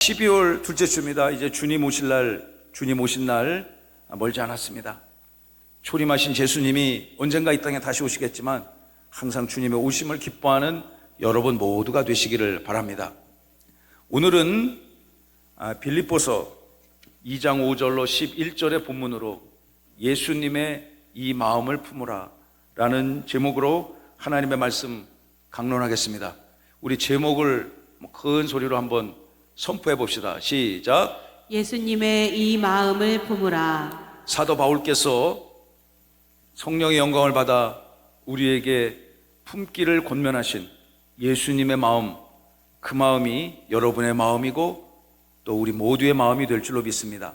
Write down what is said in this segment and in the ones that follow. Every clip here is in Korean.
12월 둘째 주입니다. 이제 주님 오신 날 멀지 않았습니다. 초림하신 예수님이 언젠가 이 땅에 다시 오시겠지만 항상 주님의 오심을 기뻐하는 여러분 모두가 되시기를 바랍니다. 오늘은 빌립보서 2장 5절로 11절의 본문으로 예수님의 이 마음을 품으라 라는 제목으로 하나님의 말씀 강론하겠습니다. 우리 제목을 큰 소리로 한번 선포해 봅시다. 시작. 예수님의 이 마음을 품으라. 사도 바울께서 성령의 영광을 받아 우리에게 품기를 권면하신 예수님의 마음, 그 마음이 여러분의 마음이고 또 우리 모두의 마음이 될 줄로 믿습니다.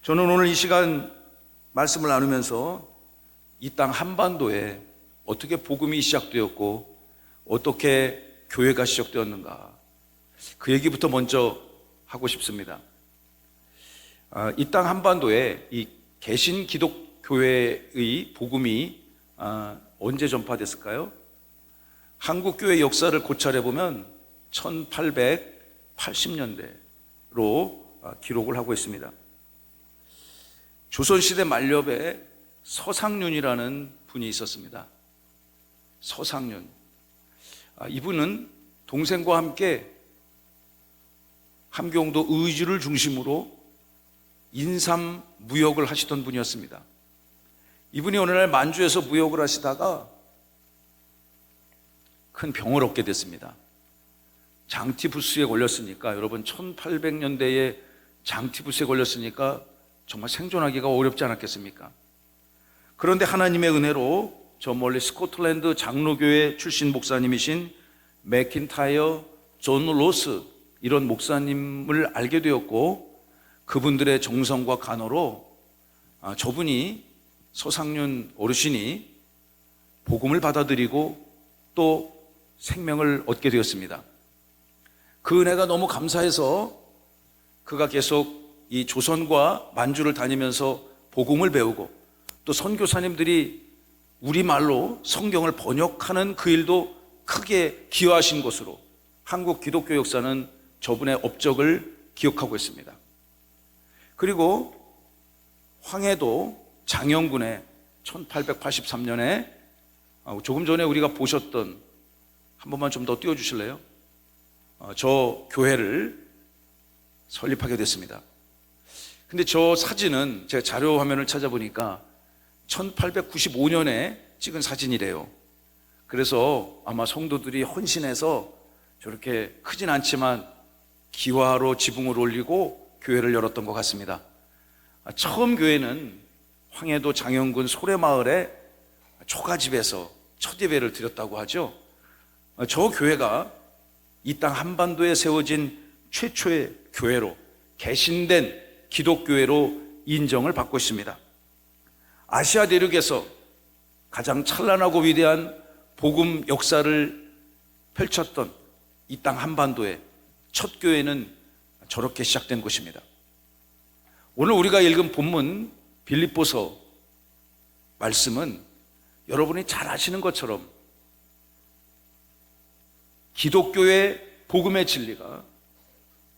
저는 오늘 이 시간 말씀을 나누면서 이 땅 한반도에 어떻게 복음이 시작되었고 어떻게 교회가 시작되었는가, 그 얘기부터 먼저 하고 싶습니다. 이 땅 한반도에 이 개신 기독교회의 복음이 언제 전파됐을까요? 한국교회 역사를 고찰해 보면 1880년대로 기록을 하고 있습니다. 조선시대 만렵에 서상륜이라는 분이 있었습니다. 서상륜. 이분은 동생과 함께 함경도 의주를 중심으로 인삼 무역을 하시던 분이었습니다. 이분이 어느 날 만주에서 무역을 하시다가 큰 병을 얻게 됐습니다. 장티푸스에 걸렸으니까, 여러분 1800년대에 장티푸스에 걸렸으니까 정말 생존하기가 어렵지 않았겠습니까? 그런데 하나님의 은혜로 저 멀리 스코틀랜드 장로교회 출신 목사님이신 맥킨타이어 존 로스, 이런 목사님을 알게 되었고, 그분들의 정성과 간호로 저분이, 서상륜 어르신이 복음을 받아들이고 또 생명을 얻게 되었습니다. 그 은혜가 너무 감사해서 그가 계속 이 조선과 만주를 다니면서 복음을 배우고 또 선교사님들이 우리말로 성경을 번역하는 그 일도 크게 기여하신 것으로 한국 기독교 역사는 저분의 업적을 기억하고 있습니다. 그리고 황해도 장영군에 1883년에 조금 전에 우리가 보셨던, 한 번만 좀 더 띄워주실래요? 저 교회를 설립하게 됐습니다. 근데 저 사진은 제가 자료 화면을 찾아보니까 1895년에 찍은 사진이래요. 그래서 아마 성도들이 헌신해서 저렇게 크진 않지만 기와로 지붕을 올리고 교회를 열었던 것 같습니다. 처음 교회는 황해도 장영군 소래마을의 초가집에서 첫 예배를 드렸다고 하죠. 저 교회가 이 땅 한반도에 세워진 최초의 교회로, 개신된 기독교회로 인정을 받고 있습니다. 아시아 대륙에서 가장 찬란하고 위대한 복음 역사를 펼쳤던 이 땅 한반도의 첫 교회는 저렇게 시작된 것입니다. 오늘 우리가 읽은 본문 빌립보서 말씀은 여러분이 잘 아시는 것처럼 기독교의 복음의 진리가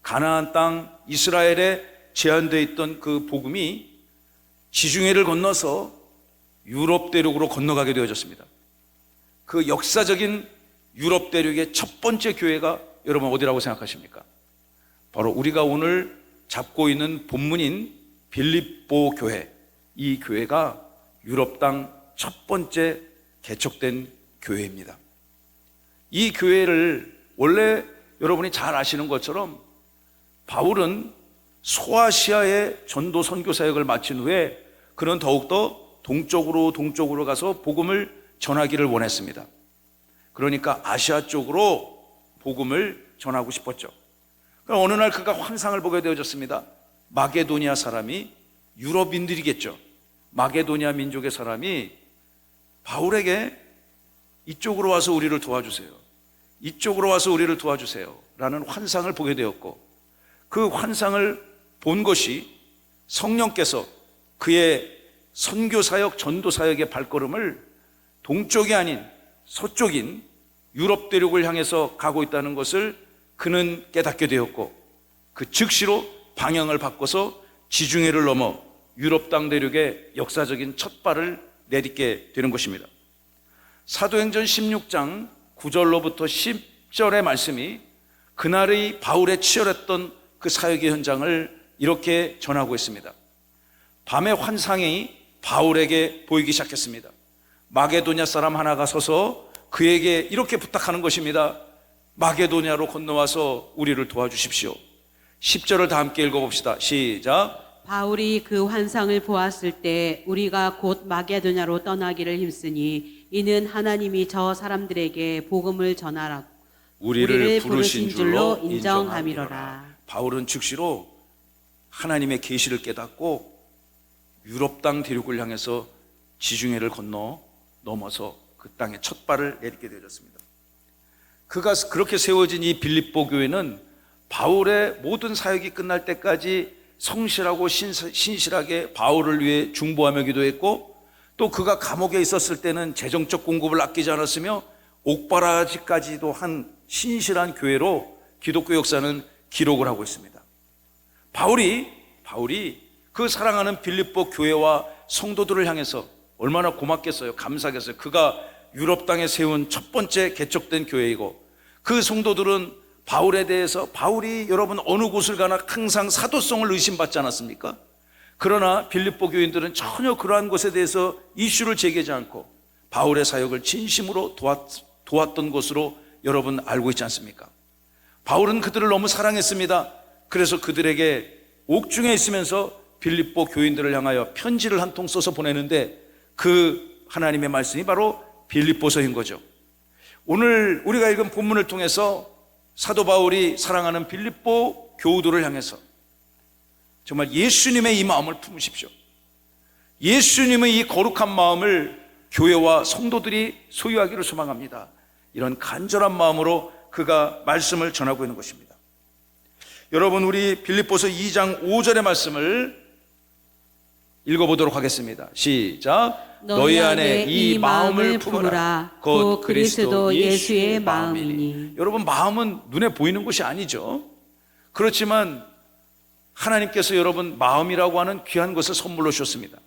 가나안 땅 이스라엘에 제한되어 있던 그 복음이 지중해를 건너서 유럽 대륙으로 건너가게 되어졌습니다. 그 역사적인 유럽 대륙의 첫 번째 교회가 여러분 어디라고 생각하십니까? 바로 우리가 오늘 잡고 있는 본문인 빌립보 교회, 이 교회가 유럽 땅 첫 번째 개척된 교회입니다. 이 교회를 원래 여러분이 잘 아시는 것처럼 바울은 소아시아의 전도 선교 사역을 마친 후에 그는 더욱더 동쪽으로 가서 복음을 전하기를 원했습니다. 그러니까 아시아 쪽으로 복음을 전하고 싶었죠. 그럼 어느 날 그가 환상을 보게 되어졌습니다. 마게도니아 사람이, 유럽인들이겠죠, 마게도니아 민족의 사람이 바울에게 이쪽으로 와서 우리를 도와주세요, 이쪽으로 와서 우리를 도와주세요 라는 환상을 보게 되었고, 그 환상을 본 것이 성령께서 그의 선교사역, 전도사역의 발걸음을 동쪽이 아닌 서쪽인 유럽 대륙을 향해서 가고 있다는 것을 그는 깨닫게 되었고, 그 즉시로 방향을 바꿔서 지중해를 넘어 유럽 땅 대륙의 역사적인 첫 발을 내딛게 되는 것입니다. 사도행전 16장 9절로부터 10절의 말씀이 그날의 바울의 치열했던 그 사역의 현장을 이렇게 전하고 있습니다. 밤에 환상이 바울에게 보이기 시작했습니다. 마게도냐 사람 하나가 서서 그에게 이렇게 부탁하는 것입니다. 마게도냐로 건너와서 우리를 도와주십시오. 10절을 다 함께 읽어봅시다. 시작. 바울이 그 환상을 보았을 때 우리가 곧 마게도냐로 떠나기를 힘쓰니 이는 하나님이 저 사람들에게 복음을 전하라고 우리를 부르신 줄로 인정함이로라. 바울은 즉시로 하나님의 계시를 깨닫고 유럽 땅 대륙을 향해서 지중해를 넘어서 그 땅에 첫 발을 내딛게 되었습니다. 그가 그렇게 세워진 이 빌립보 교회는 바울의 모든 사역이 끝날 때까지 성실하고 신실하게 바울을 위해 중보하며 기도했고, 또 그가 감옥에 있었을 때는 재정적 공급을 아끼지 않았으며 옥바라지까지도 한 신실한 교회로 기독교 역사는 기록을 하고 있습니다. 바울이 그 사랑하는 빌립보 교회와 성도들을 향해서 얼마나 고맙겠어요. 감사하겠어요. 그가 유럽 땅에 세운 첫 번째 개척된 교회이고, 그 성도들은 바울에 대해서 바울이 여러분 어느 곳을 가나 항상 사도성을 의심받지 않았습니까? 그러나 빌립보 교인들은 전혀 그러한 것에 대해서 이슈를 제기하지 않고 바울의 사역을 진심으로 도왔던 것으로 여러분 알고 있지 않습니까? 바울은 그들을 너무 사랑했습니다. 그래서 그들에게 옥중에 있으면서 빌립보 교인들을 향하여 편지를 한 통 써서 보내는데, 그 하나님의 말씀이 바로 빌립보서인 거죠. 오늘 우리가 읽은 본문을 통해서 사도 바울이 사랑하는 빌립보 교우들을 향해서 정말 예수님의 이 마음을 품으십시오. 예수님의 이 거룩한 마음을 교회와 성도들이 소유하기를 소망합니다. 이런 간절한 마음으로 그가 말씀을 전하고 있는 것입니다. 여러분, 우리 빌립보서 2장 5절의 말씀을 읽어보도록 하겠습니다. 시작. 너희 안에 이 마음을 품으라. 곧 그리스도 예수의 마음이니. 여러분, 마음은 눈에 보이는 것이 아니죠. 그렇지만 하나님께서 여러분 마음이라고 하는 귀한 것을 선물로 주셨습니다.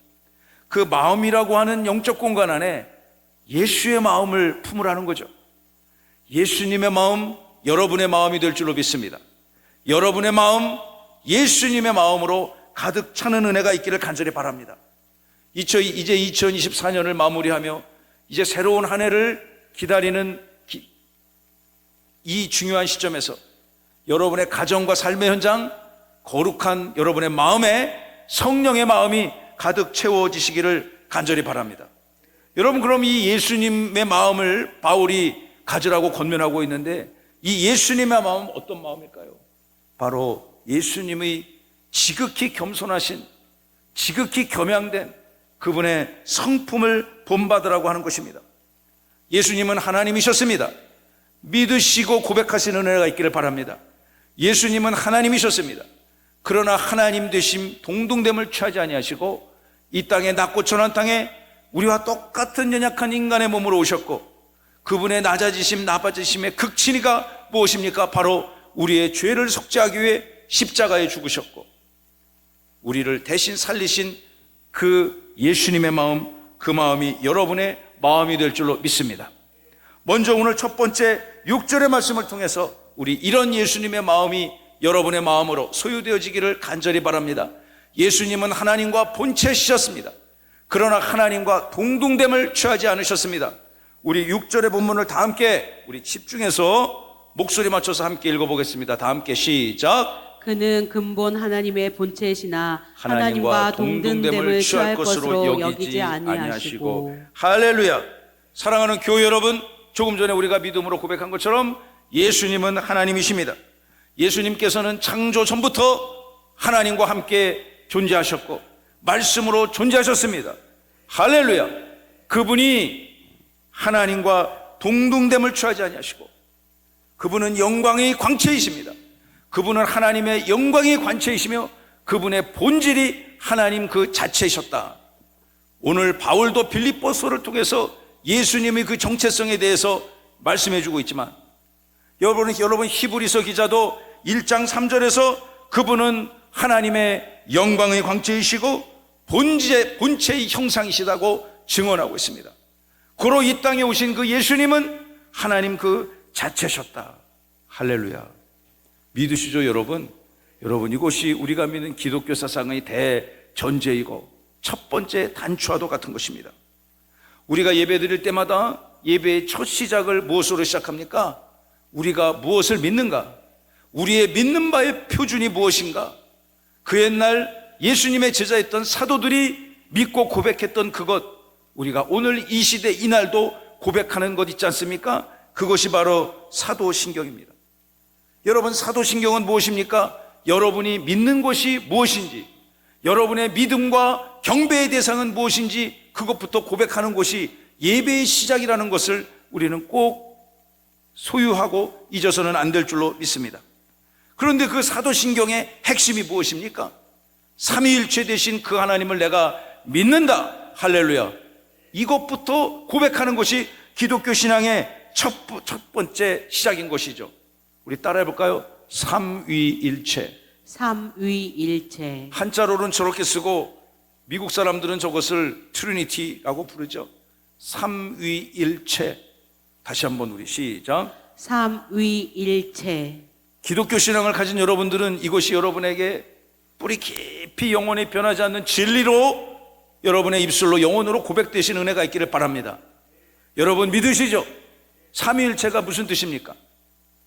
그 마음이라고 하는 영적 공간 안에 예수의 마음을 품으라는 거죠. 예수님의 마음, 여러분의 마음이 될 줄로 믿습니다. 여러분의 마음, 예수님의 마음으로 가득 차는 은혜가 있기를 간절히 바랍니다. 이제 2024년을 마무리하며 이제 새로운 한 해를 기다리는 이 중요한 시점에서 여러분의 가정과 삶의 현장, 거룩한 여러분의 마음에 성령의 마음이 가득 채워지시기를 간절히 바랍니다. 여러분, 그럼 이 예수님의 마음을 바울이 가지라고 권면하고 있는데, 이 예수님의 마음은 어떤 마음일까요? 바로 예수님의 지극히 겸손하신, 지극히 겸양된 그분의 성품을 본받으라고 하는 것입니다. 예수님은 하나님이셨습니다. 믿으시고 고백하시는 은혜가 있기를 바랍니다. 예수님은 하나님이셨습니다. 그러나 하나님 되심 동등됨을 취하지 아니하시고 이 땅에 낮고 천한 땅에 우리와 똑같은 연약한 인간의 몸으로 오셨고, 그분의 낮아지심 나빠지심의 극진이가 무엇입니까? 바로 우리의 죄를 속죄하기 위해 십자가에 죽으셨고, 우리를 대신 살리신 그 예수님의 마음, 그 마음이 여러분의 마음이 될 줄로 믿습니다. 먼저 오늘 첫 번째 6절의 말씀을 통해서 우리 이런 예수님의 마음이 여러분의 마음으로 소유되어지기를 간절히 바랍니다. 예수님은 하나님과 본체시셨습니다. 그러나 하나님과 동등됨을 취하지 않으셨습니다. 우리 6절의 본문을 다 함께 우리 집중해서 목소리 맞춰서 함께 읽어보겠습니다. 다 함께 시작. 그는 근본 하나님의 본체시나 하나님과 동등됨을 취할 것으로 여기지 아니하시고. 할렐루야. 사랑하는 교회 여러분, 조금 전에 우리가 믿음으로 고백한 것처럼 예수님은 하나님이십니다. 예수님께서는 창조 전부터 하나님과 함께 존재하셨고 말씀으로 존재하셨습니다. 할렐루야. 그분이 하나님과 동등됨을 취하지 아니하시고, 그분은 영광의 광채이십니다. 그분은 하나님의 영광의 관체이시며 그분의 본질이 하나님 그 자체이셨다. 오늘 바울도 빌립보서를 통해서 예수님의 그 정체성에 대해서 말씀해 주고 있지만, 여러분 히브리서 기자도 1장 3절에서 그분은 하나님의 영광의 광채이시고 본체의 형상이시다고 증언하고 있습니다. 고로 이 땅에 오신 그 예수님은 하나님 그 자체셨다. 할렐루야. 믿으시죠, 여러분? 여러분, 이것이 우리가 믿는 기독교 사상의 대전제이고 첫 번째 단추와도 같은 것입니다. 우리가 예배 드릴 때마다 예배의 첫 시작을 무엇으로 시작합니까? 우리가 무엇을 믿는가? 우리의 믿는 바의 표준이 무엇인가? 그 옛날 예수님의 제자였던 사도들이 믿고 고백했던 그것, 우리가 오늘 이 시대 이날도 고백하는 것 있지 않습니까? 그것이 바로 사도신경입니다. 여러분, 사도신경은 무엇입니까? 여러분이 믿는 것이 무엇인지, 여러분의 믿음과 경배의 대상은 무엇인지 그것부터 고백하는 것이 예배의 시작이라는 것을 우리는 꼭 소유하고 잊어서는 안 될 줄로 믿습니다. 그런데 그 사도신경의 핵심이 무엇입니까? 삼위일체 되신 그 하나님을 내가 믿는다. 할렐루야. 이것부터 고백하는 것이 기독교 신앙의 첫 번째 시작인 것이죠. 우리 따라해 볼까요? 삼위일체. 삼위일체. 한자로는 저렇게 쓰고 미국 사람들은 저것을 트리니티라고 부르죠. 삼위일체. 다시 한번 우리 시작. 삼위일체. 기독교 신앙을 가진 여러분들은 이것이 여러분에게 뿌리 깊이 영원히 변하지 않는 진리로 여러분의 입술로 영혼으로 고백되신 은혜가 있기를 바랍니다. 여러분 믿으시죠? 삼위일체가 무슨 뜻입니까?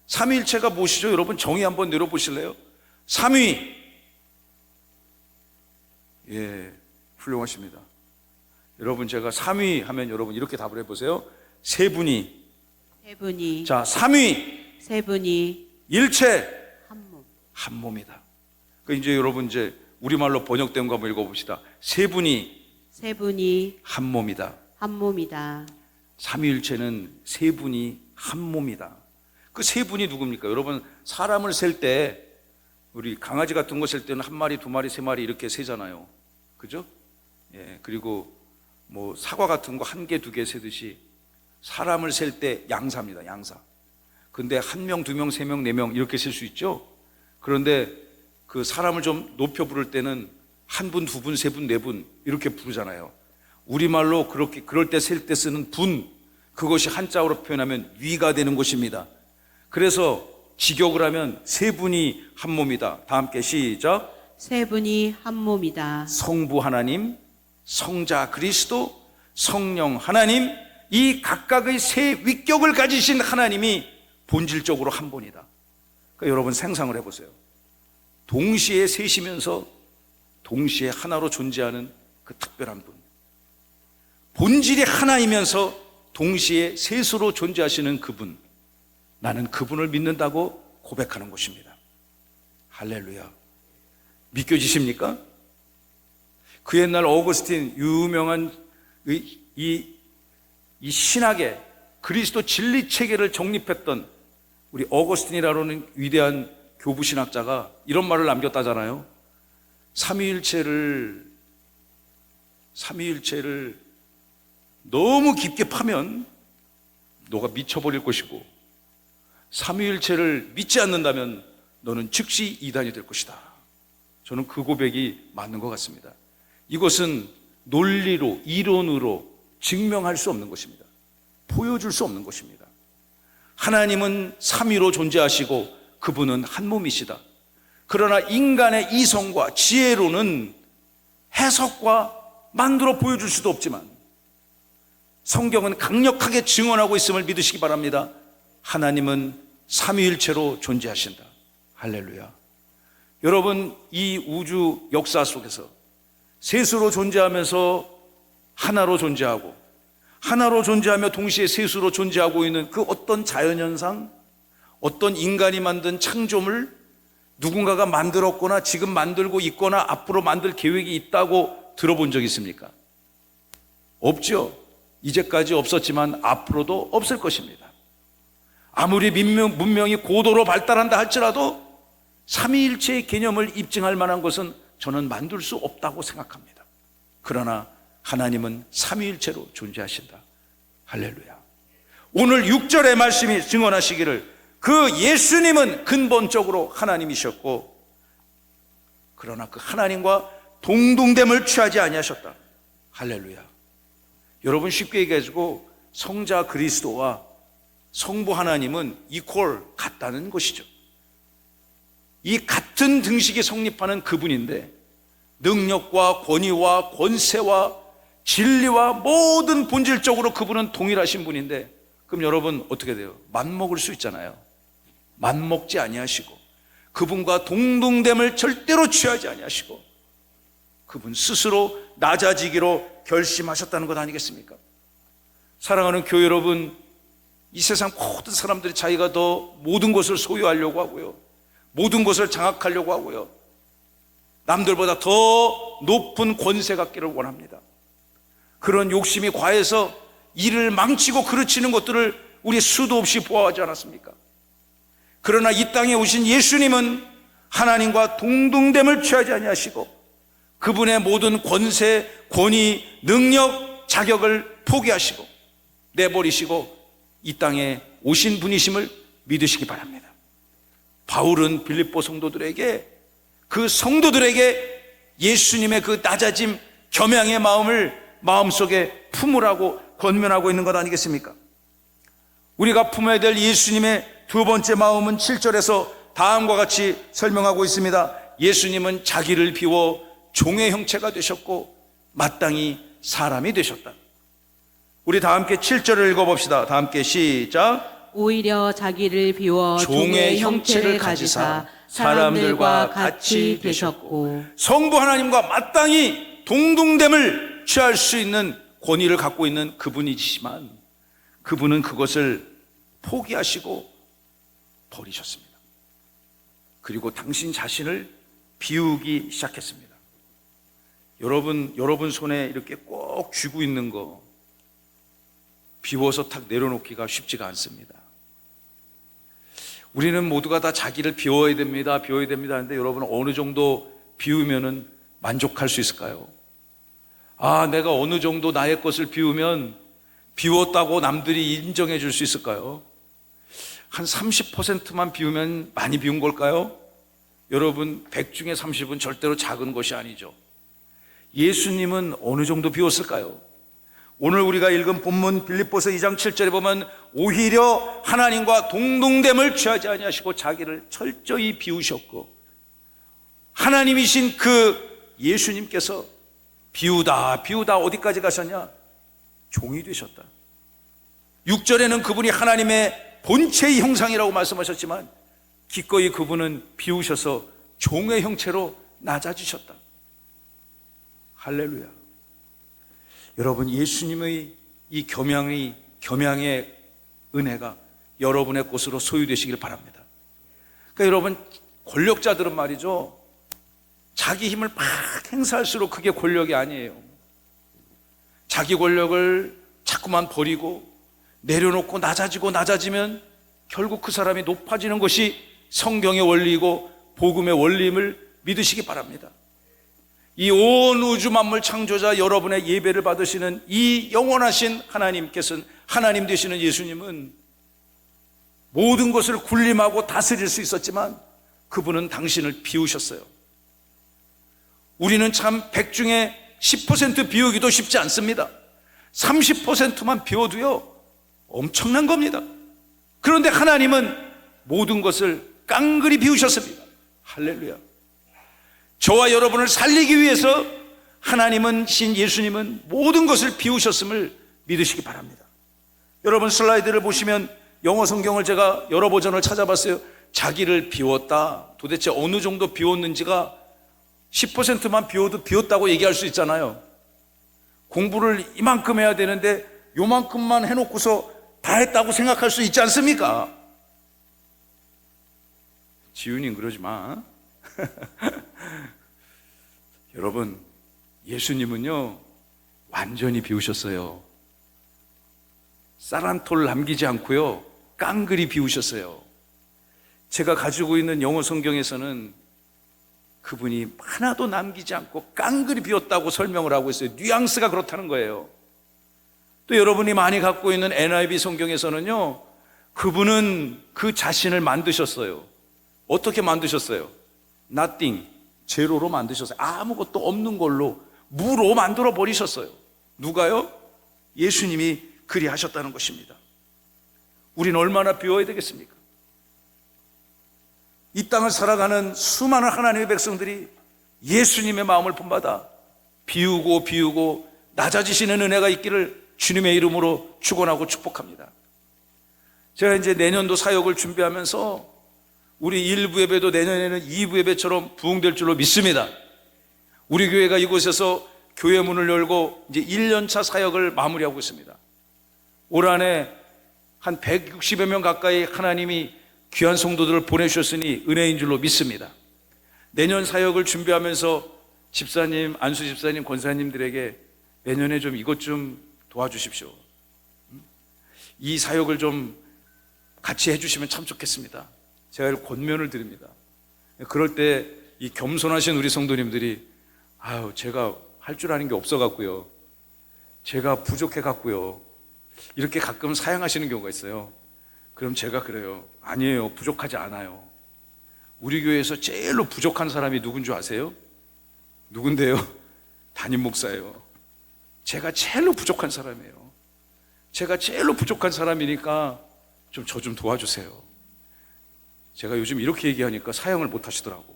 삼위일체가 무엇이죠? 여러분 정의 한번 내려보실래요? 삼위. 예, 훌륭하십니다. 여러분 제가 삼위 하면 여러분 이렇게 답을 해보세요. 세 분이. 세 분이. 자, 삼위. 세 분이. 일체. 한 몸. 한 몸이다. 그 이제 여러분 이제 우리말로 번역된 거 한번 읽어봅시다. 세 분이. 세 분이. 한 몸이다. 한 몸이다. 삼위일체는 세 분이 한 몸이다. 그 세 분이 누굽니까? 여러분 사람을 셀 때 우리 강아지 같은 거 셀 때는 한 마리, 두 마리, 세 마리 이렇게 세잖아요. 그죠? 예, 그리고 뭐 사과 같은 거 한 개, 두 개 세듯이 사람을 셀 때 양사입니다. 양사. 근데 한 명, 두 명, 세 명, 네 명 이렇게 셀 수 있죠. 그런데 그 사람을 좀 높여 부를 때는 한 분, 두 분, 세 분, 네 분 이렇게 부르잖아요. 우리말로 그렇게 그럴 때 셀 때 쓰는 분, 그것이 한자어로 표현하면 위가 되는 것입니다. 그래서 직역을 하면 세 분이 한 몸이다. 다 함께 시작. 세 분이 한 몸이다. 성부 하나님, 성자 그리스도, 성령 하나님, 이 각각의 세 위격을 가지신 하나님이 본질적으로 한 분이다. 그러니까 여러분 상상을 해보세요. 동시에 셋이면서 동시에 하나로 존재하는 그 특별한 분, 본질이 하나이면서 동시에 셋으로 존재하시는 그분, 나는 그분을 믿는다고 고백하는 것입니다. 할렐루야. 믿겨지십니까? 그 옛날 어거스틴 유명한 이 신학의 그리스도 진리 체계를 정립했던 우리 어거스틴이라는 위대한 교부 신학자가 이런 말을 남겼다잖아요. 삼위일체를 너무 깊게 파면 너가 미쳐버릴 것이고, 삼위일체를 믿지 않는다면 너는 즉시 이단이 될 것이다. 저는 그 고백이 맞는 것 같습니다. 이것은 논리로, 이론으로 증명할 수 없는 것입니다. 보여줄 수 없는 것입니다. 하나님은 삼위로 존재하시고 그분은 한 몸이시다. 그러나 인간의 이성과 지혜로는 해석과 만들어 보여줄 수도 없지만 성경은 강력하게 증언하고 있음을 믿으시기 바랍니다. 하나님은 삼위일체로 존재하신다. 할렐루야. 여러분, 이 우주 역사 속에서 셋으로 존재하면서 하나로 존재하고, 하나로 존재하며 동시에 셋으로 존재하고 있는 그 어떤 자연현상, 어떤 인간이 만든 창조물, 누군가가 만들었거나 지금 만들고 있거나 앞으로 만들 계획이 있다고 들어본 적 있습니까? 없죠. 이제까지 없었지만 앞으로도 없을 것입니다. 아무리 문명이 고도로 발달한다 할지라도 삼위일체의 개념을 입증할 만한 것은 저는 만들 수 없다고 생각합니다. 그러나 하나님은 삼위일체로 존재하신다. 할렐루야. 오늘 6절의 말씀이 증언하시기를 그 예수님은 근본적으로 하나님이셨고 그러나 그 하나님과 동등됨을 취하지 아니하셨다. 할렐루야. 여러분, 쉽게 얘기해가지고 성자 그리스도와 성부 하나님은 이퀄, 같다는 것이죠. 이 같은 등식이 성립하는 그분인데 능력과 권위와 권세와 진리와 모든 본질적으로 그분은 동일하신 분인데, 그럼 여러분 어떻게 돼요? 맞먹을 수 있잖아요. 맞먹지 아니하시고 그분과 동등됨을 절대로 취하지 아니하시고 그분 스스로 낮아지기로 결심하셨다는 것 아니겠습니까? 사랑하는 교회 여러분, 이 세상 모든 사람들이 자기가 더 모든 것을 소유하려고 하고요, 모든 것을 장악하려고 하고요, 남들보다 더 높은 권세 갖기를 원합니다. 그런 욕심이 과해서 일을 망치고 그르치는 것들을 우리 수도 없이 보아하지 않았습니까? 그러나 이 땅에 오신 예수님은 하나님과 동등됨을 취하지 아니하시고 그분의 모든 권세, 권위, 능력, 자격을 포기하시고 내버리시고 이 땅에 오신 분이심을 믿으시기 바랍니다. 바울은 빌립보 성도들에게, 그 성도들에게 예수님의 그 낮아짐, 겸양의 마음을 마음속에 품으라고 권면하고 있는 것 아니겠습니까? 우리가 품어야 될 예수님의 두 번째 마음은 7절에서 다음과 같이 설명하고 있습니다. 예수님은 자기를 비워 종의 형체가 되셨고 마땅히 사람이 되셨다. 우리 다 함께 7절을 읽어봅시다. 다 함께 시작. 오히려 자기를 비워 종의 형체를 가지사 사람들과 같이 되셨고, 성부 하나님과 마땅히 동등됨을 취할 수 있는 권위를 갖고 있는 그분이시지만 그분은 그것을 포기하시고 버리셨습니다. 그리고 당신 자신을 비우기 시작했습니다. 여러분 손에 이렇게 꼭 쥐고 있는 거 비워서 탁 내려놓기가 쉽지가 않습니다. 우리는 모두가 다 자기를 비워야 됩니다 하는데, 여러분 어느 정도 비우면은 만족할 수 있을까요? 내가 어느 정도 나의 것을 비우면 비웠다고 남들이 인정해 줄 수 있을까요? 한 30%만 비우면 많이 비운 걸까요? 여러분, 100 중에 30은 절대로 작은 것이 아니죠. 예수님은 어느 정도 비웠을까요? 오늘 우리가 읽은 본문 빌립보서 2장 7절에 보면 오히려 하나님과 동등됨을 취하지 아니하시고 자기를 철저히 비우셨고, 하나님이신 그 예수님께서 비우다 어디까지 가셨냐? 종이 되셨다. 6절에는 그분이 하나님의 본체의 형상이라고 말씀하셨지만 기꺼이 그분은 비우셔서 종의 형체로 낮아지셨다. 할렐루야. 여러분, 예수님의 이 겸양의 은혜가 여러분의 것으로 소유되시길 바랍니다. 그러니까 여러분, 권력자들은 말이죠, 자기 힘을 막 행사할수록 그게 권력이 아니에요. 자기 권력을 자꾸만 버리고 내려놓고 낮아지면 결국 그 사람이 높아지는 것이 성경의 원리이고 복음의 원리임을 믿으시기 바랍니다. 이 온 우주 만물 창조자 여러분의 예배를 받으시는 이 영원하신 하나님께서는, 하나님 되시는 예수님은 모든 것을 군림하고 다스릴 수 있었지만 그분은 당신을 비우셨어요. 우리는 참 100 중에 10% 비우기도 쉽지 않습니다. 30%만 비워도요 엄청난 겁니다. 그런데 하나님은 모든 것을 깡그리 비우셨습니다. 할렐루야. 저와 여러분을 살리기 위해서 예수님은 모든 것을 비우셨음을 믿으시기 바랍니다. 여러분, 슬라이드를 보시면 영어 성경을 제가 여러 버전을 찾아봤어요. 자기를 비웠다, 도대체 어느 정도 비웠는지가 10%만 비워도 비웠다고 얘기할 수 있잖아요. 공부를 이만큼 해야 되는데 요만큼만 해놓고서 다 했다고 생각할 수 있지 않습니까? 지훈이 그러지 마. 여러분, 예수님은요 완전히 비우셨어요. 쌀 한 톨 남기지 않고요 깡그리 비우셨어요. 제가 가지고 있는 영어 성경에서는 그분이 하나도 남기지 않고 깡그리 비웠다고 설명을 하고 있어요. 뉘앙스가 그렇다는 거예요. 또 여러분이 많이 갖고 있는 NIV 성경에서는요 그분은 그 자신을 만드셨어요. 어떻게 만드셨어요? Nothing, 제로로 만드셨어요. 아무것도 없는 걸로 무로 만들어 버리셨어요. 누가요? 예수님이 그리 하셨다는 것입니다. 우리는 얼마나 비워야 되겠습니까? 이 땅을 살아가는 수많은 하나님의 백성들이 예수님의 마음을 본받아 비우고 낮아지시는 은혜가 있기를 주님의 이름으로 축원하고 축복합니다. 제가 이제 내년도 사역을 준비하면서 우리 1부 예배도 내년에는 2부 예배처럼 부흥될 줄로 믿습니다. 우리 교회가 이곳에서 교회 문을 열고 이제 1년차 사역을 마무리하고 있습니다. 올 한해 한 160여 명 가까이 하나님이 귀한 성도들을 보내주셨으니 은혜인 줄로 믿습니다. 내년 사역을 준비하면서 집사님, 안수 집사님, 권사님들에게 내년에 좀 이것 좀 도와주십시오. 이 사역을 좀 같이 해주시면 참 좋겠습니다. 제가 권면을 드립니다. 그럴 때 이 겸손하신 우리 성도님들이 아유, 제가 할 줄 아는 게 없어갖고요, 제가 부족해갖고요, 이렇게 가끔 사양하시는 경우가 있어요. 그럼 제가 그래요. 아니에요, 부족하지 않아요. 우리 교회에서 제일로 부족한 사람이 누군 줄 아세요? 누군데요? 담임 목사예요. 제가 제일로 부족한 사람이에요. 제가 제일로 부족한 사람이니까 저 좀 도와주세요. 제가 요즘 이렇게 얘기하니까 사양을 못 하시더라고.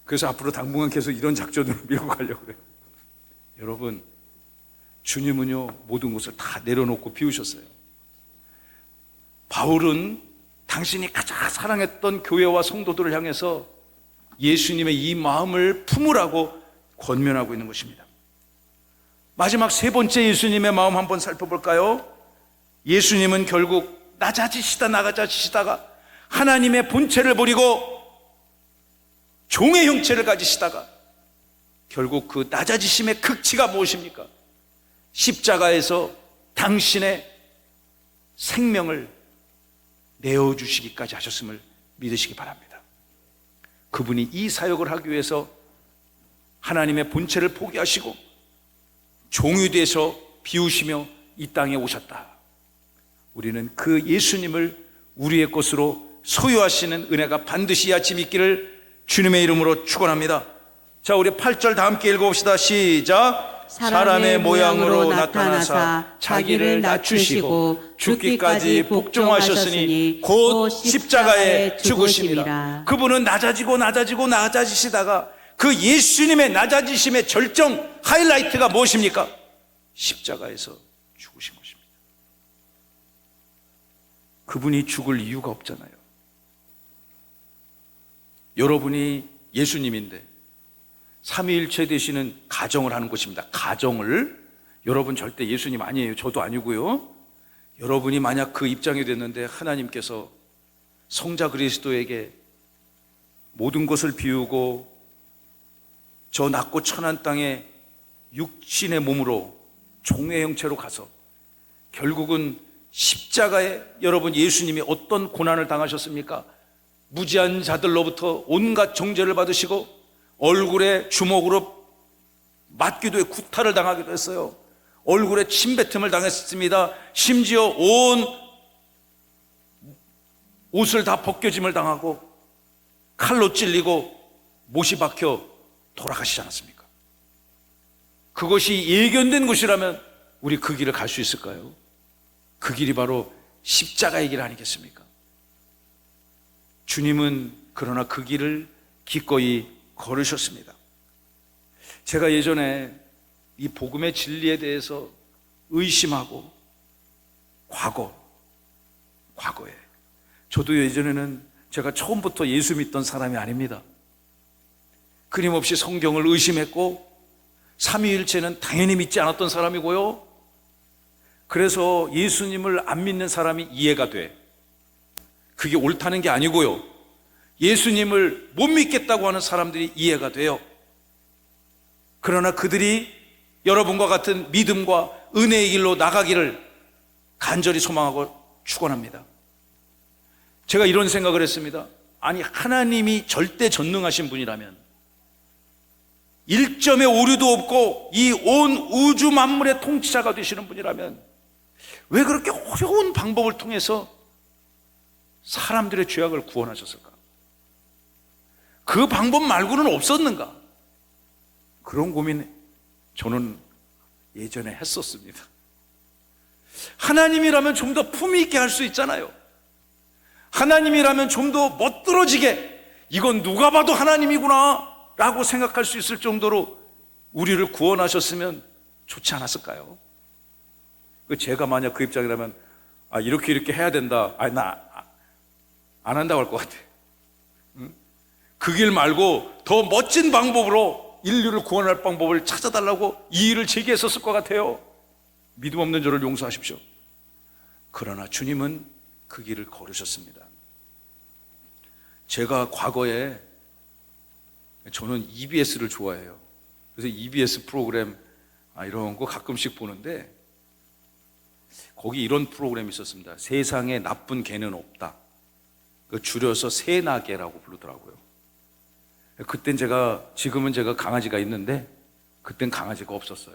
그래서 앞으로 당분간 계속 이런 작전으로 밀고 가려고 그래요. 여러분, 주님은요 모든 것을 다 내려놓고 비우셨어요. 바울은 당신이 가장 사랑했던 교회와 성도들을 향해서 예수님의 이 마음을 품으라고 권면하고 있는 것입니다. 마지막 세 번째 예수님의 마음 한번 살펴볼까요? 예수님은 결국 낮아지시다가 하나님의 본체를 버리고 종의 형체를 가지시다가 결국 그 낮아지심의 극치가 무엇입니까? 십자가에서 당신의 생명을 내어주시기까지 하셨음을 믿으시기 바랍니다. 그분이 이 사역을 하기 위해서 하나님의 본체를 포기하시고 종이 되서 비우시며 이 땅에 오셨다. 우리는 그 예수님을 우리의 것으로 소유하시는 은혜가 반드시 이 아침 있기를 주님의 이름으로 축원합니다. 자, 우리 8절 다 함께 읽어봅시다. 시작. 사람의 모양으로 나타나사 자기를 낮추시고 죽기까지 복종하셨으니 곧 십자가에 죽으심이라. 그분은 낮아지시다가 그 예수님의 낮아지심의 절정 하이라이트가 무엇입니까? 십자가에서 죽으신 것입니다. 그분이 죽을 이유가 없잖아요. 여러분이 예수님인데 삼위일체 되시는 가정을 하는 것입니다. 가정을. 여러분 절대 예수님 아니에요. 저도 아니고요. 여러분이 만약 그 입장이 됐는데 하나님께서 성자 그리스도에게 모든 것을 비우고 저 낮고 천한 땅에 육신의 몸으로 종의 형체로 가서 결국은 십자가에 여러분 예수님이 어떤 고난을 당하셨습니까? 무지한 자들로부터 온갖 정죄를 받으시고 얼굴에 주먹으로 맞기도 해 구타를 당하기도 했어요. 얼굴에 침뱉음을 당했습니다. 심지어 온 옷을 다 벗겨짐을 당하고 칼로 찔리고 못이 박혀 돌아가시지 않았습니까? 그것이 예견된 것이라면 우리 그 길을 갈 수 있을까요? 그 길이 바로 십자가의 길 아니겠습니까? 주님은 그러나 그 길을 기꺼이 걸으셨습니다. 제가 예전에 이 복음의 진리에 대해서 의심하고 과거에 저도 예전에는 제가 처음부터 예수 믿던 사람이 아닙니다. 끊임없이 성경을 의심했고 삼위일체는 당연히 믿지 않았던 사람이고요. 그래서 예수님을 안 믿는 사람이 이해가 돼. 그게 옳다는 게 아니고요. 예수님을 못 믿겠다고 하는 사람들이 이해가 돼요. 그러나 그들이 여러분과 같은 믿음과 은혜의 길로 나가기를 간절히 소망하고 축원합니다. 제가 이런 생각을 했습니다. 아니, 하나님이 절대 전능하신 분이라면, 일점의 오류도 없고 이 온 우주 만물의 통치자가 되시는 분이라면 왜 그렇게 어려운 방법을 통해서 사람들의 죄악을 구원하셨을까? 그 방법 말고는 없었는가? 그런 고민 저는 예전에 했었습니다. 하나님이라면 좀 더 품위 있게 할 수 있잖아요. 하나님이라면 좀 더 멋들어지게, 이건 누가 봐도 하나님이구나 라고 생각할 수 있을 정도로 우리를 구원하셨으면 좋지 않았을까요? 제가 만약 그 입장이라면 이렇게 해야 된다, 나 안 한다고 할 것 같아. 그 길 말고 더 멋진 방법으로 인류를 구원할 방법을 찾아달라고 이 일을 제기했었을 것 같아요. 믿음 없는 저를 용서하십시오. 그러나 주님은 그 길을 걸으셨습니다. 제가 과거에, 저는 EBS를 좋아해요. 그래서 EBS 프로그램 이런 거 가끔씩 보는데, 거기 이런 프로그램이 있었습니다. 세상에 나쁜 개는 없다. 줄여서 새나개라고 부르더라고요. 그땐 지금은 제가 강아지가 있는데 그땐 강아지가 없었어요.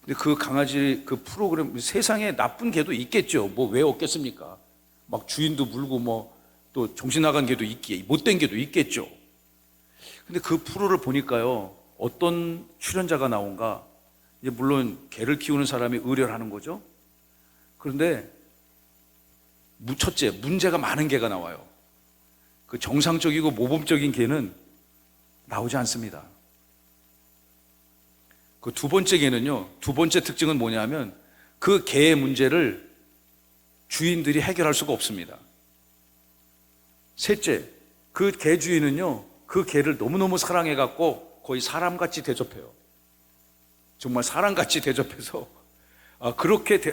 근데 그 강아지 그 프로그램, 세상에 나쁜 개도 있겠죠. 뭐 왜 없겠습니까? 막 주인도 물고 또 정신 나간 개도 있기에, 못된 개도 있겠죠. 근데 그 프로를 보니까요, 어떤 출연자가 나온가, 이제 물론 개를 키우는 사람이 의뢰를 하는 거죠. 그런데 첫째, 문제가 많은 개가 나와요. 그 정상적이고 모범적인 개는 나오지 않습니다. 그 두 번째 개는요, 두 번째 특징은 뭐냐면 그 개의 문제를 주인들이 해결할 수가 없습니다. 셋째, 그 개 주인은요, 그 개를 너무너무 사랑해갖고 거의 사람같이 대접해요. 정말 사람같이 대접해서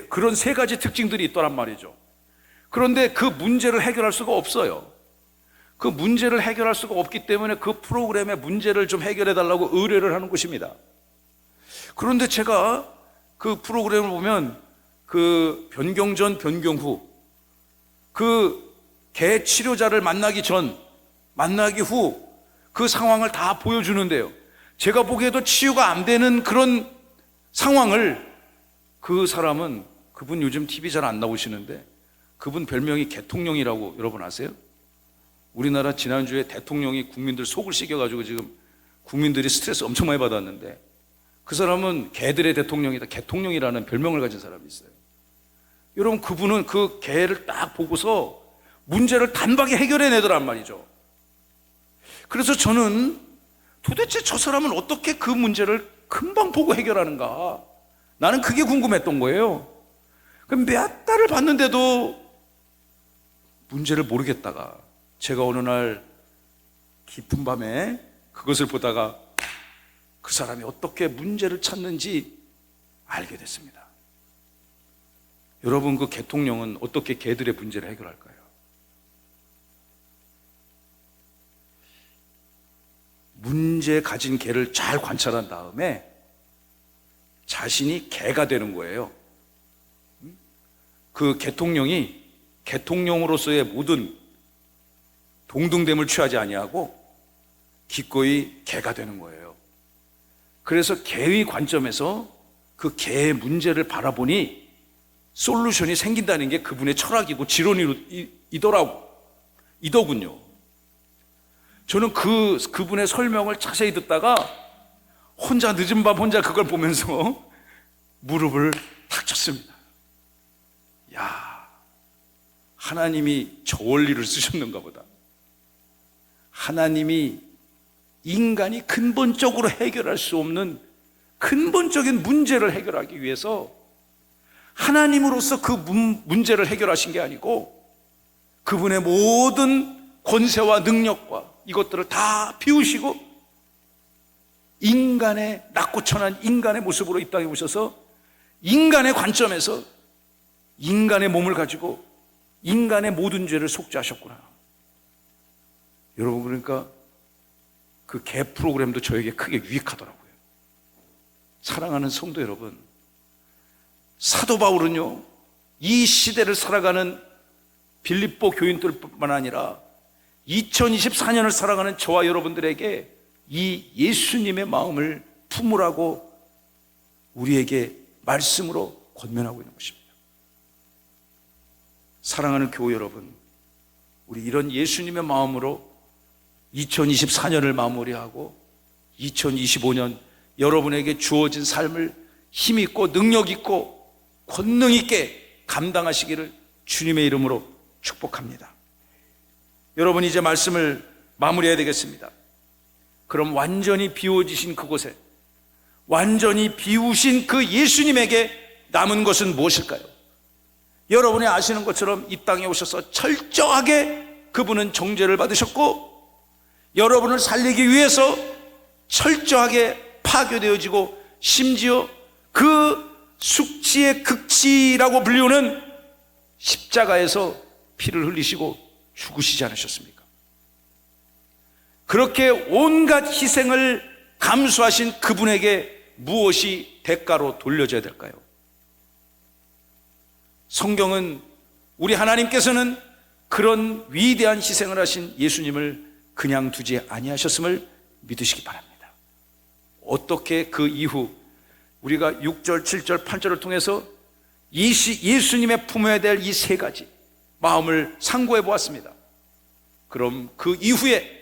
그런 세 가지 특징들이 있더란 말이죠. 그런데 그 문제를 해결할 수가 없어요. 그 문제를 해결할 수가 없기 때문에 그 프로그램의 문제를 좀 해결해 달라고 의뢰를 하는 것입니다. 그런데 제가 그 프로그램을 보면 그 변경 전 변경 후, 그 개 치료자를 만나기 전, 만나기 후 그 상황을 다 보여주는데요, 제가 보기에도 치유가 안 되는 그런 상황을, 그 사람은, 그분 요즘 TV 잘 안 나오시는데 그분 별명이 개통령이라고 여러분 아세요? 우리나라 지난주에 대통령이 국민들 속을 썩여가지고 지금 국민들이 스트레스 엄청 많이 받았는데, 그 사람은 개들의 대통령이다, 개통령이라는 별명을 가진 사람이 있어요. 여러분, 그분은 그 개를 딱 보고서 문제를 단박에 해결해 내더란 말이죠. 그래서 저는 도대체 저 사람은 어떻게 그 문제를 금방 보고 해결하는가, 나는 그게 궁금했던 거예요. 몇 달을 봤는데도 문제를 모르겠다가 제가 어느 날 깊은 밤에 그것을 보다가 그 사람이 어떻게 문제를 찾는지 알게 됐습니다. 여러분, 그 개통령은 어떻게 개들의 문제를 해결할까요? 문제 가진 개를 잘 관찰한 다음에 자신이 개가 되는 거예요. 그 개통령이 개통령으로서의 모든 동등됨을 취하지 아니하고 기꺼이 개가 되는 거예요. 그래서 개의 관점에서 그 개의 문제를 바라보니 솔루션이 생긴다는 게 그분의 철학이고 이더군요. 저는 그분의 설명을 자세히 듣다가 혼자 늦은 밤 혼자 그걸 보면서 무릎을 탁 쳤습니다. 야, 하나님이 저 원리를 쓰셨는가 보다. 하나님이 인간이 근본적으로 해결할 수 없는 근본적인 문제를 해결하기 위해서 하나님으로서 그 문제를 해결하신 게 아니고 그분의 모든 권세와 능력과 이것들을 다 비우시고 인간의 낮고 천한 인간의 모습으로 이 땅에 오셔서 인간의 관점에서 인간의 몸을 가지고 인간의 모든 죄를 속죄하셨구나. 여러분, 그러니까 그 개 프로그램도 저에게 크게 유익하더라고요. 사랑하는 성도 여러분, 사도 바울은요, 이 시대를 살아가는 빌립보 교인들뿐만 아니라 2024년을 살아가는 저와 여러분들에게 이 예수님의 마음을 품으라고 우리에게 말씀으로 권면하고 있는 것입니다. 사랑하는 교회 여러분, 우리 이런 예수님의 마음으로 2024년을 마무리하고 2025년 여러분에게 주어진 삶을 힘있고 능력있고 권능있게 감당하시기를 주님의 이름으로 축복합니다. 여러분, 이제 말씀을 마무리해야 되겠습니다. 그럼 완전히 비워지신 그곳에, 완전히 비우신 그 예수님에게 남은 것은 무엇일까요? 여러분이 아시는 것처럼 이 땅에 오셔서 철저하게 그분은 정죄를 받으셨고, 여러분을 살리기 위해서 철저하게 파괴되어지고, 심지어 그 숙치의 극치라고 불리우는 십자가에서 피를 흘리시고 죽으시지 않으셨습니까? 그렇게 온갖 희생을 감수하신 그분에게 무엇이 대가로 돌려져야 될까요? 성경은 우리 하나님께서는 그런 위대한 희생을 하신 예수님을 그냥 두지 아니하셨음을 믿으시기 바랍니다. 어떻게 그 이후 우리가 6절, 7절, 8절을 통해서 예수님의 품어야 될 이 세 가지 마음을 상고해 보았습니다. 그럼 그 이후에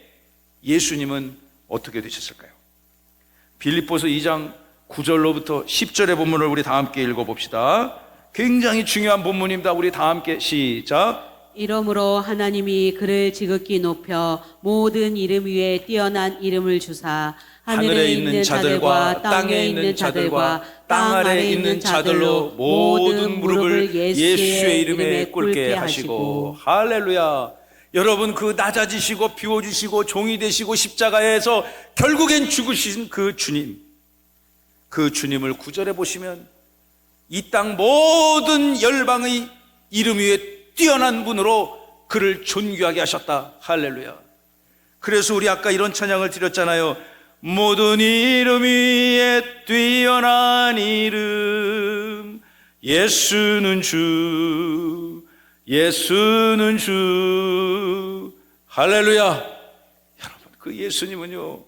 예수님은 어떻게 되셨을까요? 빌립보서 2장 9절로부터 10절의 본문을 우리 다 함께 읽어봅시다. 굉장히 중요한 본문입니다. 우리 다 함께 시작. 이러므로 하나님이 그를 지극히 높여 모든 이름 위에 뛰어난 이름을 주사 하늘에 있는 자들과 땅에 있는 자들과 땅 아래 있는 자들로 모든 무릎을 예수의 이름에 꿇게 하시고. 할렐루야. 여러분, 그 낮아지시고 비워주시고 종이 되시고 십자가에서 결국엔 죽으신 그 주님, 그 주님을 구절해 보시면 이 땅 모든 열방의 이름 위에 뛰어난 분으로 그를 존귀하게 하셨다. 할렐루야. 그래서 우리 아까 이런 찬양을 드렸잖아요. 모든 이름 위에 뛰어난 이름, 예수는 주, 예수는 주. 할렐루야. 여러분, 그 예수님은요,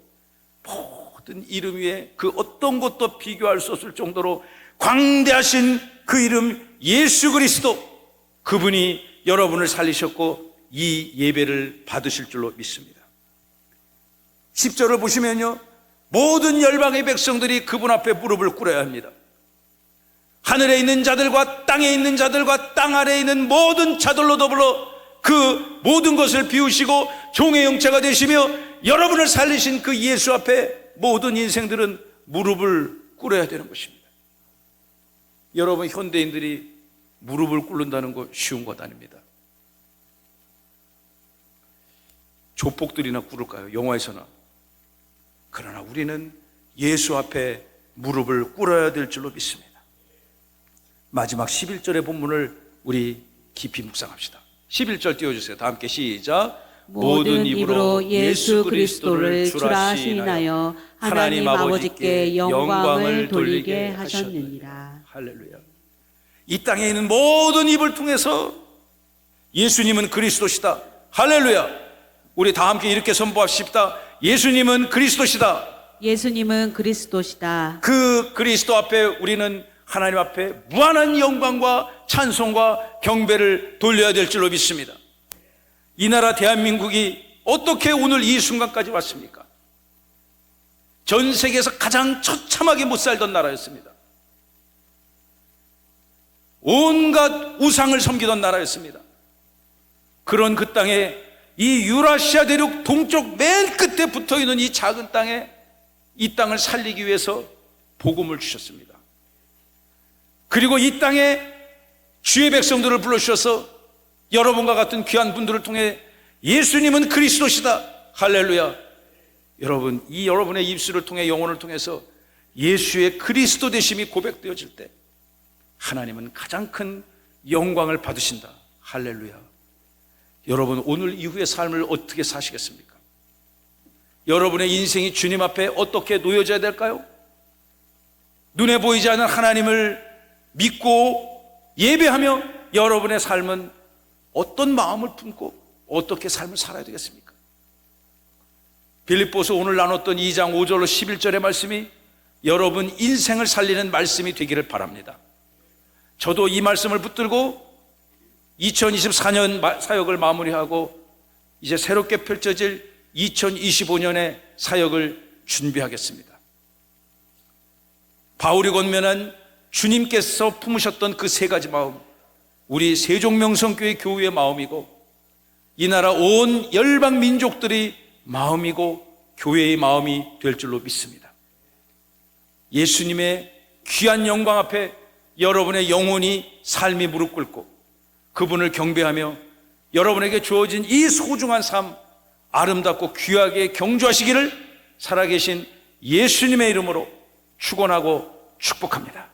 모든 이름 위에 그 어떤 것도 비교할 수 없을 정도로 광대하신 그 이름 예수 그리스도, 그분이 여러분을 살리셨고 이 예배를 받으실 줄로 믿습니다. 10절을 보시면요, 모든 열방의 백성들이 그분 앞에 무릎을 꿇어야 합니다. 하늘에 있는 자들과 땅에 있는 자들과 땅 아래에 있는 모든 자들로 더불어 그 모든 것을 비우시고 종의 형체가 되시며 여러분을 살리신 그 예수 앞에 모든 인생들은 무릎을 꿇어야 되는 것입니다. 여러분, 현대인들이 무릎을 꿇는다는 거 쉬운 것 아닙니다. 조폭들이나 꿇을까요? 영화에서나. 그러나 우리는 예수 앞에 무릎을 꿇어야 될 줄로 믿습니다. 마지막 11절의 본문을 우리 깊이 묵상합시다. 11절 띄워주세요. 다 함께 시작. 모든 입으로 예수 그리스도를 주라 시인하여 하나님 아버지께 영광을 돌리게 하셨느니라. 할렐루야. 이 땅에 있는 모든 입을 통해서 예수님은 그리스도시다. 할렐루야. 우리 다 함께 이렇게 선포합시다. 예수님은 그리스도시다. 예수님은 그리스도시다. 그 그리스도 앞에 우리는 하나님 앞에 무한한 영광과 찬송과 경배를 돌려야 될 줄로 믿습니다. 이 나라 대한민국이 어떻게 오늘 이 순간까지 왔습니까? 전 세계에서 가장 처참하게 못 살던 나라였습니다. 온갖 우상을 섬기던 나라였습니다. 그런 그 땅에 이 유라시아 대륙 동쪽 맨 끝에 붙어있는 이 작은 땅에 이 땅을 살리기 위해서 복음을 주셨습니다. 그리고 이 땅에 주의 백성들을 불러주셔서 여러분과 같은 귀한 분들을 통해 예수님은 그리스도시다. 할렐루야. 여러분, 이 여러분의 입술을 통해 영혼을 통해서 예수의 그리스도 되심이 고백되어질 때 하나님은 가장 큰 영광을 받으신다. 할렐루야. 여러분, 오늘 이후의 삶을 어떻게 사시겠습니까? 여러분의 인생이 주님 앞에 어떻게 놓여져야 될까요? 눈에 보이지 않는 하나님을 믿고 예배하며 여러분의 삶은 어떤 마음을 품고 어떻게 삶을 살아야 되겠습니까? 빌립보서 오늘 나눴던 2장 5절로 11절의 말씀이 여러분 인생을 살리는 말씀이 되기를 바랍니다. 저도 이 말씀을 붙들고 2024년 사역을 마무리하고 이제 새롭게 펼쳐질 2025년의 사역을 준비하겠습니다. 바울이 권면한 주님께서 품으셨던 그 세 가지 마음, 우리 세종명성교회 교우의 마음이고 이 나라 온 열방 민족들의 마음이고 교회의 마음이 될 줄로 믿습니다. 예수님의 귀한 영광 앞에 여러분의 영혼이 삶이 무릎 꿇고 그분을 경배하며 여러분에게 주어진 이 소중한 삶 아름답고 귀하게 경주하시기를 살아계신 예수님의 이름으로 축원하고 축복합니다.